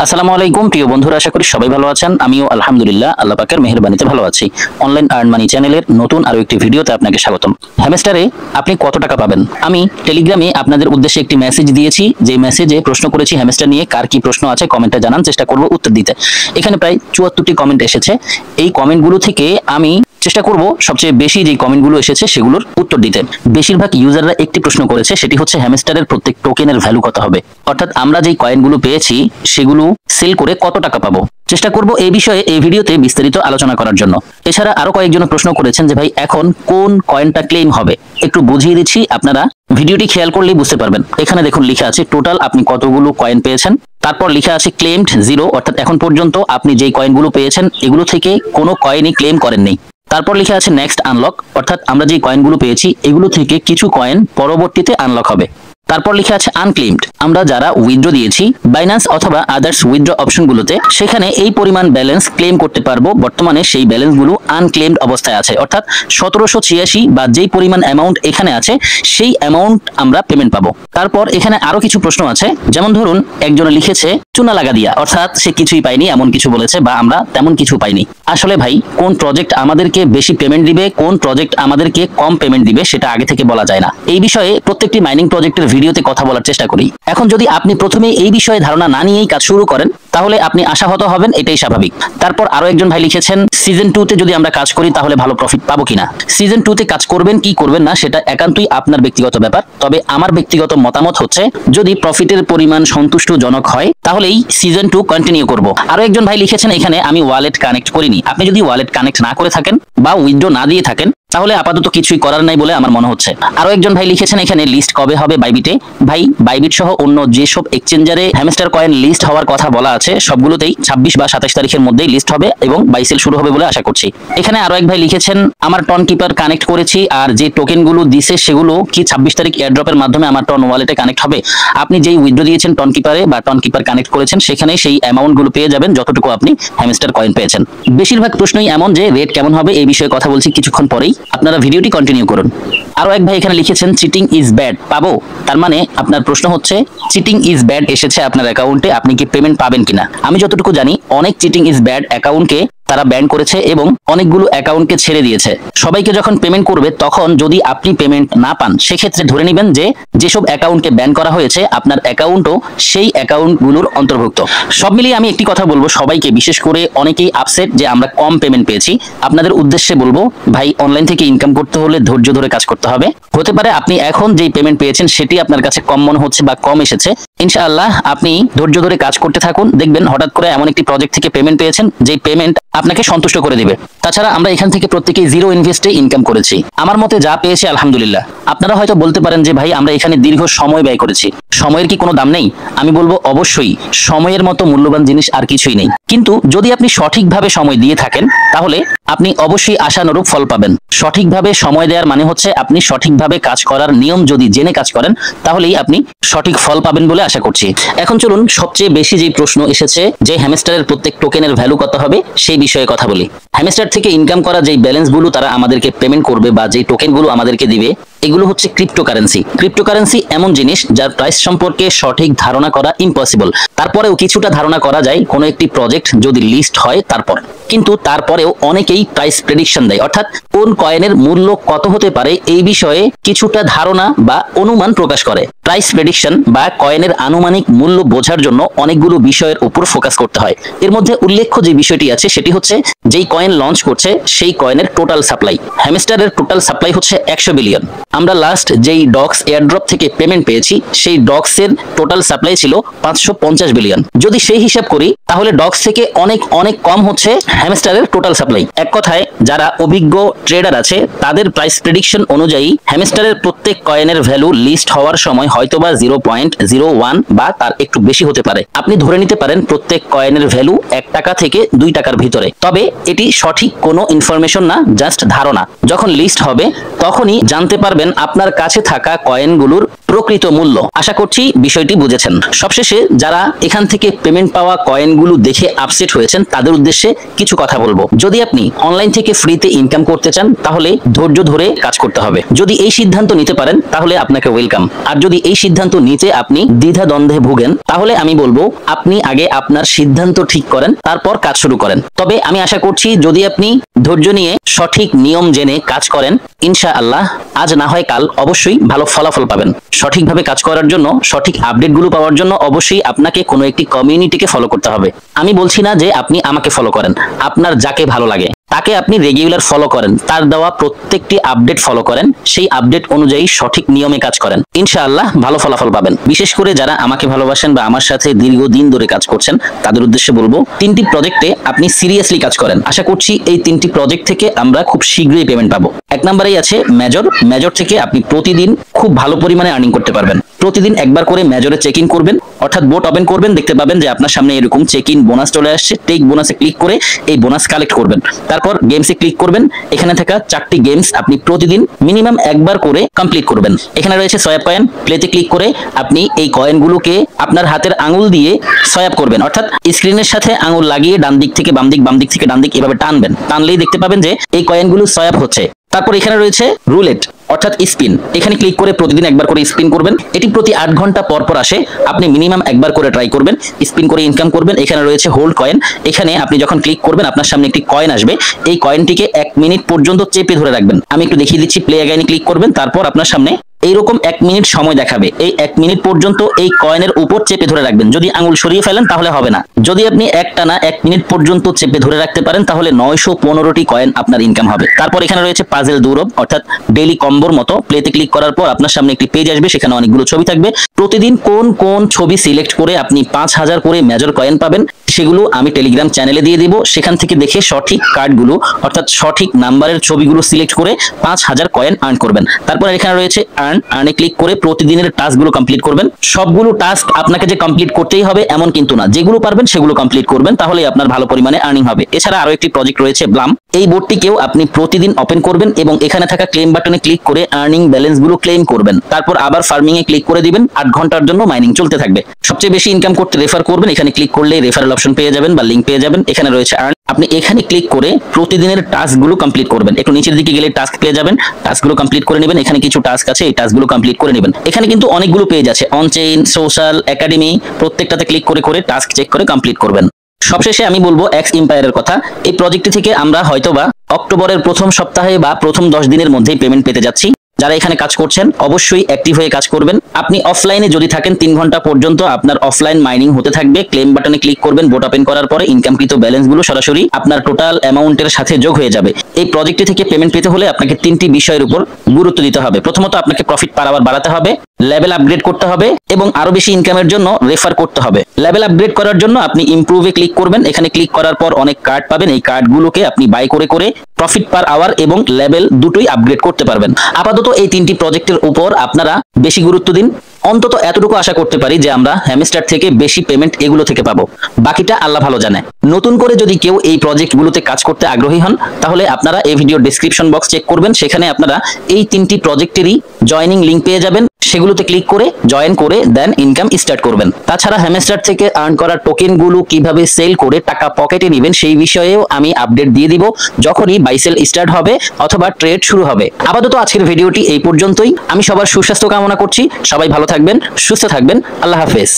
আসসালামু আলাইকুম প্রিয় বন্ধুরা, আশা করি সবাই ভালো আছেন। আমিও আলহামদুলিল্লাহ আল্লাহ পাকের মেহেরবানিতে ভালো আছি। অনলাইন আর্ন মানি চ্যানেলের নতুন আরো একটি ভিডিওতে আপনাকে স্বাগতম। হ্যামস্টারে আপনি কত টাকা পাবেন? আমি টেলিগ্রামে আপনাদের উদ্দেশ্যে একটি মেসেজ দিয়েছি, যে মেসেজে প্রশ্ন করেছি হ্যামস্টার নিয়ে কার কি প্রশ্ন আছে কমেন্টে জানান, চেষ্টা করব উত্তর দিতে। এখানে প্রায় 74টি কমেন্ট এসেছে। এই কমেন্টগুলো থেকে আমি চেষ্টা করব সবচেয়ে বেশি যে কমেন্টগুলো এসেছে সেগুলোর উত্তর দিতে। বেশিরভাগ ইউজাররা একটি প্রশ্ন করেছে, সেটি হচ্ছে হ্যামস্টারের প্রত্যেক টোকেনের ভ্যালু কত হবে, অর্থাৎ আমরা যেই কয়েনগুলো পেয়েছি সেগুলো সেল করে কত টাকা পাবো। চেষ্টা করব এই বিষয়ে এই ভিডিওতে বিস্তারিত আলোচনা করার জন্য। এছাড়া আরো কয়েকজন প্রশ্ন করেছেন যে ভাই এখন কোন কয়েনটা ক্লেম হবে, একটু বুঝিয়ে দিচ্ছি, আপনারা ভিডিওটি খেয়াল করলেই বুঝতে পারবেন। এখানে দেখুন লেখা আছে টোটাল আপনি কতগুলো কয়েন পেয়েছেন, তারপর লেখা আছে ক্লেমড 0, অর্থাৎ এখন পর্যন্ত আপনি যেই কয়েনগুলো পেয়েছেন এগুলো থেকে কোনো কয়েনই ক্লেম করেননি। তারপর লেখা আছে নেক্সট আনলক, অর্থাৎ আমরা যে কয়েনগুলো পেয়েছি এগুলো থেকে কিছু কয়েন পরবর্তীতে আনলক হবে। তারপর লেখা আছে আনক্লেমড, আমরা যারা উইথড্র দিয়েছি বাইন্যান্স অথবা আদার্স উইথড্র অপশনগুলোতে, সেখানে এই পরিমাণ ব্যালেন্স ক্লেম করতে পারবো। বর্তমানে সেই ব্যালেন্সগুলো আনক্লেমড অবস্থায় আছে, অর্থাৎ 1786 বা যেই পরিমাণ অ্যামাউন্ট এখানে আছে সেই অ্যামাউন্ট আমরা পেমেন্ট পাবো। তারপর এখানে আরো কিছু প্রশ্ন আছে, যেমন ধরুন একজনে লিখেছে চুনা লাগা দিয়া, অর্থাৎ সে কিছুই পায়নি এমন কিছু বলেছে, বা আমরা তেমন কিছু পাইনি। আসলে ভাই কোন প্রজেক্ট আমাদেরকে বেশি পেমেন্ট দিবে, কোন প্রজেক্ট আমাদেরকে কম পেমেন্ট দিবে সেটা আগে থেকে বলা যায় না। এই বিষয়ে প্রত্যেকটি মাইনিং প্রজেক্টের ভিডিওতে কথা বলার চেষ্টা করি। এখন যদি আপনি প্রথমে এই বিষয়ে ধারণা না নিয়েই কাজ শুরু করেন তাহলে আপনি আশাহত হবেন, এটাই স্বাভাবিক। তারপর আরো একজন ভাই লিখেছেন সিজন 2 তে যদি আমরা কাজ করি তাহলে ভালো প্রফিট পাবো কিনা। সিজন 2 তে কাজ করবেন কি করবেন না সেটা একান্তই আপনার ব্যক্তিগত ব্যাপার, তবে আমার ব্যক্তিগত মতামত হচ্ছে যদি প্রফিটের পরিমাণ সন্তুষ্টজনক হয় তাহলেই সিজন 2 কন্টিনিউ করব। আরো একজন ভাই লিখেছেন এখানে আমি ওয়ালেট কানেক্ট করিনি। আপনি যদি ওয়ালেট কানেক্ট না করে থাকেন বা উইথড্র না দিয়ে থাকেন তাহলে আপাতত কিছুই করার নাই বলে আমার মনে হচ্ছে। আরো একজন ভাই লিখেছেন এখানে লিস্ট কবে হবে বাইবিটে। ভাই বাইবিট সহ অন্য যেসব এক্সচেঞ্জারে হ্যামস্টার কয়েন লিস্ট হওয়ার কথা বলা আছে সবগুলোতেই 26 বা 27 তারিখের মধ্যেই লিস্ট হবে এবং বাইসেল শুরু হবে বলে আশা করছি। এখানে আরো এক ভাই লিখেছেন আমার টন কিপার কানেক্ট করেছি আর যে টোকেনগুলো দিছে সেগুলো কি 26 তারিখ এয়ারড্রপের মাধ্যমে আমার টন ওয়ালেটে কানেক্ট হবে। আপনি যেই উইথড্র দিয়েছেন টন কিপারে বা টন কিপার কানেক্ট করেছেন সেখানে সেই অ্যামাউন্ট গুলো পেয়ে যাবেন যতটুকু আপনি হ্যামস্টার কয়েন পেয়েছেন। বেশিরভাগ প্রশ্নই এমন যে রেট কেমন হবে এই বিষয়ে কথা বলছি কিছুক্ষণ পরেই, আপনারা ভিডিওটি কন্টিনিউ করুন। আরো এক ভাই এখানে লিখেছেন চিটিং ইজ ব্যাড, পাবো? তার মানে আপনার প্রশ্ন হচ্ছে চিটিং ইজ ব্যাড এসেছে আপনার অ্যাকাউন্টে, আপনি কি পেমেন্ট পাবেন কিনা। আমি যতটুকু জানি অনেক চিটিং ইজ ব্যাড অ্যাকাউন্টকে তারা ব্যান করেছে এবং অনেকগুলো অ্যাকাউন্টকে ছেড়ে দিয়েছে। সবাইকে যখন পেমেন্ট করবে তখন যদি আপনি পেমেন্ট না পান সেক্ষেত্রে ধরে নেবেন যে যেসব অ্যাকাউন্টকে ব্যান করা হয়েছে আপনার অ্যাকাউন্টও সেই অ্যাকাউন্টগুলোর অন্তর্ভুক্ত। সব মিলিয়ে আমি একটি কথা বলবো সবাইকে, বিশেষ করে অনেকেই আপসেট যে আমরা কম পেমেন্ট পেয়েছি, আপনাদের উদ্দেশ্যে বলবো ভাই অনলাইন থেকে ইনকাম করতে হলে ধৈর্য ধরে কাজ করতে হবে। হতে পারে আপনি এখন যেই পেমেন্ট পেয়েছেন সেটি আপনার কাছে কম মনে হচ্ছে বা কম এসেছে, ইনশাআল্লাহ আপনি ধৈর্য ধরে কাজ করতে থাকুন, দেখবেন হঠাৎ করে এমন একটি প্রজেক্ট থেকে পেমেন্ট পেয়েছেন যেই পেমেন্ট আপনাকে সন্তুষ্ট করে দিবে। তাছাড়া আমরা এখান থেকে প্রত্যেকেই জিরো ইনভেস্টে ইনকাম করেছি। আমার মতে যা পেয়েছি আলহামদুলিল্লাহ। আপনারা হয়তো বলতে পারেন যে ভাই আমরা এখানে দীর্ঘ সময় ব্যয় করেছি, সময়ের কি কোনো দাম নেই? আমি বলবো অবশ্যই, সময়ের মতো মূল্যবান জিনিস আর কিছুই নেই। কিন্তু যদি আপনি সঠিকভাবে সময় দিয়ে থাকেন তাহলে আপনি অবশ্যই আশানুরূপ ফল পাবেন। সঠিকভাবে সময় দেওয়ার মানে হচ্ছে আপনি সঠিকভাবে কাজ করার নিয়ম যদি জেনে কাজ করেন তাহলেই আপনি সঠিক ফল পাবেন বলে আশা করছি। এখন চলুন সবচেয়ে বেশি যে প্রশ্ন এসেছে যে হ্যামস্টারের প্রত্যেক টোকেনের ভ্যালু কত হবে সেই বিষয়ে কথা বলি। হ্যামস্টার থেকে ইনকাম করা যেই ব্যালেন্সগুলো তারা আমাদেরকে পেমেন্ট করবে বা যেই টোকেনগুলো আমাদেরকে দিবে এগুলো হচ্ছে ক্রিপ্টোকারেন্সি। ক্রিপ্টোকারেন্সি এমন জিনিস যার প্রাইস সম্পর্কে সঠিক ধারণা করা ইম্পসিবল। তারপরেও কিছুটা ধারণা করা যায় কোনো একটি প্রজেক্ট যদি লিস্ট হয় তারপর, কিন্তু তারপরেও অনেকেই প্রাইস প্রেডিকশন দেয়, অর্থাৎ কোন কয়েনের মূল্য কত হতে পারে এই বিষয়ে কিছুটা ধারণা বা অনুমান প্রকাশ করে। প্রাইস প্রেডিকশন বা কয়েনের আনুমানিক মূল্য বোঝার জন্য অনেকগুলো বিষয়ের উপর ফোকাস করতে হয়। এর মধ্যে উল্লেখ্য যে বিষয়টি আছে সেটি হচ্ছে যেই কয়েন লঞ্চ করছে সেই কয়েনের টোটাল সাপ্লাই। হ্যামস্টারের টোটাল সাপ্লাই হচ্ছে 100 বিলিয়ন। আমরা লাস্ট যেই ডক্স এয়ারড্রপ থেকে পেমেন্ট পেয়েছি সেই ডক্সের টোটাল সাপ্লাই ছিল 550 বিলিয়ন। যদি সেই হিসাব করি তাহলে ডক্স থেকে অনেক অনেক কম হচ্ছে হ্যামস্টারের টোটাল সাপ্লাই। এক কথায় যারা অভিজ্ঞ ট্রেডার আছে তাদের প্রাইস প্রেডিকশন অনুযায়ী হ্যামস্টারের প্রত্যেক কয়েনের ভ্যালু লিস্ট হওয়ার সময় হয়তোবা 0.01 বা তার একটু বেশি হতে পারে। আপনি ধরে নিতে পারেন প্রত্যেক কয়েনের ভ্যালু 1 টাকা থেকে 2 টাকার ভিতরে, তবে এটি সঠিক কোনো ইনফরমেশন না, জাস্ট ধারণা। যখন লিস্ট হবে তখনই জানতে পারবেন রাখবেন আপনার কাছে থাকা কয়েনগুলোর প্রকৃত মূল্য। আশা করছি বিষয়টি বুঝেছেন। সবশেষে যারা এখান থেকে পেমেন্ট পাওয়া কয়েনগুলো দেখে আপসেট হয়েছেন তাদের উদ্দেশ্যে কিছু কথা বলবো। যদি আপনি অনলাইন থেকে ফ্রিতে ইনকাম করতে চান তাহলে ধৈর্য ধরে কাজ করতে হবে। যদি এই সিদ্ধান্ত নিতে পারেন তাহলে আপনাকে ওয়েলকাম। আর যদি এই সিদ্ধান্ত নিতে আপনি দ্বিধা দ্বন্দ্বে ভুগেন তাহলে আমি বলবো আপনি আগে আপনার সিদ্ধান্ত ঠিক করেন, তারপর কাজ শুরু করেন। তবে আমি আশা করছি যদি আপনি ধৈর্য নিয়ে সঠিক নিয়ম জেনে কাজ করেন, ইনশাআল্লাহ আজ না হয় কাল অবশ্যই ভালো ফলাফল পাবেন। সঠিকভাবে কাজ করার জন্য, সঠিক আপডেটগুলো পাওয়ার জন্য অবশ্যই আপনাকে কোনো একটি কমিউনিটিকে ফলো করতে হবে। আমি বলছি না যে আপনি আমাকে ফলো করেন, আপনার যাকে ভালো লাগে তাকে আপনি রেগুলার ফলো করেন, তার দেওয়া প্রত্যেকটি আপডেট ফলো করেন, সেই আপডেট অনুযায়ী সঠিক নিয়মে কাজ করেন, ইনশাআল্লাহ ভালো ফলাফল পাবেন। বিশেষ করে যারা আমাকে ভালোবাসেন বা আমার সাথে দীর্ঘদিন ধরে কাজ করছেন তাদের উদ্দেশ্যে বলবো, 3টি প্রজেক্টে আপনি সিরিয়াসলি কাজ করেন। আশা করছি এই 3টি প্রজেক্ট থেকে আমরা খুব শীঘ্রই পেমেন্ট পাবো। 1 নম্বরেই আছে মেজর। মেজর থেকে আপনি প্রতিদিন খুব ভালো পরিমাণে আর্নিং করতে পারবেন। প্রতিদিন একবার করে মেজরে চেক ইন করবেন, অর্থাৎ বোট ওপেন করবেন, দেখতে পাবেন যে আপনার সামনে এরকম চেক ইন বোনাস চলে আসছে। টেক বোনাসে ক্লিক করে এই বোনাস কালেক্ট করবেন। তারপর গেমসে ক্লিক করবেন। এখানে থাকা 4টি গেমস আপনি প্রতিদিন মিনিমাম একবার করে কমপ্লিট করবেন। এখানে রয়েছে সোয়াপ কয়েন। প্লেতে ক্লিক করে আপনি এই কয়েনগুলোকে আপনার হাতের আঙুল দিয়ে সোয়াপ করবেন, অর্থাৎ স্ক্রিনের সাথে আঙুল লাগিয়ে ডান দিক থেকে বাম দিক, বাম দিক থেকে ডান দিক এভাবে টানবেন। টানলেই দেখতে পাবেন যে এই কয়েনগুলো সোয়াপ হচ্ছে। তারপর এখানে রয়েছে রুলেট অর্থাৎ স্পিন। এখানে ক্লিক করে প্রতিদিন একবার করে স্পিন করবেন। এটি প্রতি 8 ঘন্টা পর পর আসে। আপনি মিনিমাম একবার করে ট্রাই করবেন, স্পিন করে ইনকাম করবেন। এখানে রয়েছে হোল্ড কয়েন। এখানে আপনি যখন ক্লিক করবেন আপনার সামনে একটি কয়েন আসবে। এই কয়েনটিকে 1 মিনিট পর্যন্ত চেপে ধরে রাখবেন। আমি একটু দেখিয়ে দিচ্ছি। প্লে অ্যাগাইনে ক্লিক করবেন, তারপর আপনার সামনে এইরকম 1 মিনিট সময় দেখাবে। এই 1 মিনিট পর্যন্ত এই কয়েনের উপর চেপে ধরে রাখবেন। যদি আঙুল সরিয়ে ফেলেন তাহলে হবে না। যদি আপনি একটানা 1 মিনিট পর্যন্ত চেপে ধরে রাখতে পারেন তাহলে 915টি কয়েন আপনার ইনকাম হবে। তারপর এখানে রয়েছে পাজেল দৌড়ব অর্থাৎ ডেইলি কম্বোর মতো। প্লেতে ক্লিক করার পর আপনার সামনে একটি পেজ আসবে, সেখানে অনেকগুলো ছবি থাকবে। প্রতিদিন কোন কোন ছবি সিলেক্ট করে আপনি 5000 করে মেজর কয়েন পাবেন সেগুলো আমি টেলিগ্রাম চ্যানেলে দিয়ে দিব। সেখান থেকে দেখে সঠিক কার্ডগুলো অর্থাৎ সঠিক নাম্বারের ছবিগুলো সিলেক্ট করে 5000 কয়েন আর্ন করবেন। তারপর এখানে রয়েছে আর্নে ক্লিক করে প্রতিদিনের টাস্কগুলো কমপ্লিট করবেন। সবগুলো টাস্ক আপনাকে যে কমপ্লিট করতেই হবে এমন কিন্তু না, যেগুলো পারবেন সেগুলো কমপ্লিট করবেন, তাহলেই আপনার ভালো পরিমাণে আর্নিং হবে। এছাড়া আরো একটি প্রজেক্ট রয়েছে ব্লাম। এই বোর্ডটিকেও আপনি প্রতিদিন ওপেন করবেন এবং এখানে থাকা ক্লেম বাটনে ক্লিক করে আর্নিং ব্যালেন্সগুলো ক্লেম করবেন। তারপর আবার ফার্মিং এ ক্লিক করে দিবেন। 8 ঘন্টার জন্য মাইনিং চলতে থাকবে। সবচেয়ে বেশি ইনকাম করতে রেফার করবেন। এখানে ক্লিক করলে রেফারেল অপশন পেয়ে যাবেন বা লিংক পেয়ে যাবেন। এখানে রয়েছে আর্ন। আপনি এখানে ক্লিক করে প্রতিদিনের টাস্কগুলো কমপ্লিট করবেন। একটু নিচের দিকে গেলে টাস্ক পেয়ে যাবেন। টাস্কগুলো কমপ্লিট করে নেবেন। এখানে কিছু টাস্ক আছে, এই টাস্কগুলো কমপ্লিট করে নেবেন। এখানে কিন্তু অনেকগুলো পেজ আছে, অন চেইন, সোশ্যাল, একাডেমি, প্রত্যেকটাতে ক্লিক করে করে টাস্ক চেক করে কমপ্লিট করবেন। সবশেষে আমি বলবো এক্স এম্পায়ারের কথা। এই প্রজেক্টটি থেকে আমরা হয়তোবা অক্টোবরের প্রথম সপ্তাহে বা প্রথম 10 দিনের মধ্যেই পেমেন্ট পেতে যাচ্ছি। যারা এখানে কাজ করছেন অবশ্যই অ্যাক্টিভ হয়ে কাজ করবেন। আপনি অফলাইনে যদি থাকেন 3 ঘন্টা পর্যন্ত আপনার অফলাইন মাইনিং হতে থাকবে। ক্লেম বাটনে ক্লিক করবেন। বোট ওপেন করার পরে ইনকামকৃত ব্যালেন্সগুলো সরাসরি আপনার টোটাল অ্যামাউন্টের সাথে যোগ হয়ে যাবে। এই প্রজেক্টটি থেকে পেমেন্ট পেতে হলে আপনাকে 3টি বিষয়ের উপর গুরুত্ব দিতে হবে। প্রথমত আপনাকে প্রফিট পার আওয়ার বাড়াতে হবে, লেভেল আপগ্রেড করতে হবে এবং আরো বেশি ইনকামের জন্য রেফার করতে হবে। লেভেল আপগ্রেড করার জন্য আপনি ইমপ্রুভে ক্লিক করবেন। এখানে ক্লিক করার পর অনেক কার্ড পাবেন। এই কার্ডগুলোকে আপনি বাই করে করে প্রফিট পার আওয়ার এবং লেভেল দুটোই আপগ্রেড করতে পারবেন। আপাতত এই 3টি প্রজেক্টের উপর আপনারা বেশি গুরুত্ব দিন। অন্তত এতটুকু আশা করতে পারি যে আমরা হ্যামস্টার থেকে বেশি পেমেন্ট এগুলো থেকে পাবো। বাকিটা আল্লাহ ভালো জানে। নতুন করে যদি কেউ এই প্রজেক্টগুলোতে কাজ করতে আগ্রহী হন তাহলে আপনারা এই ভিডিওর ডেসক্রিপশন বক্স চেক করবেন। সেখানে আপনারা এই 3টি প্রজেক্টেরই জয়নিং লিংক পেয়ে যাবেন। সেগুলোতে ক্লিক করে জয়েন করে দেন ইনকাম স্টার্ট করবেন। তাছাড়া হ্যামস্টার থেকে আর্ন করা টোকেনগুলো কিভাবে সেল করে টাকা পকেটে নেবেন সেই বিষয়েও আমি আপডেট দিয়ে দিব যখনই বাই সেল স্টার্ট হবে অথবা ট্রেড শুরু হবে। আপাতত আজকের ভিডিওটি এই পর্যন্তই। আমি সবার সুস্বাস্থ্য কামনা করছি। সবাই ভালো থাকবেন, সুস্থ থাকবেন। আল্লাহ হাফেজ।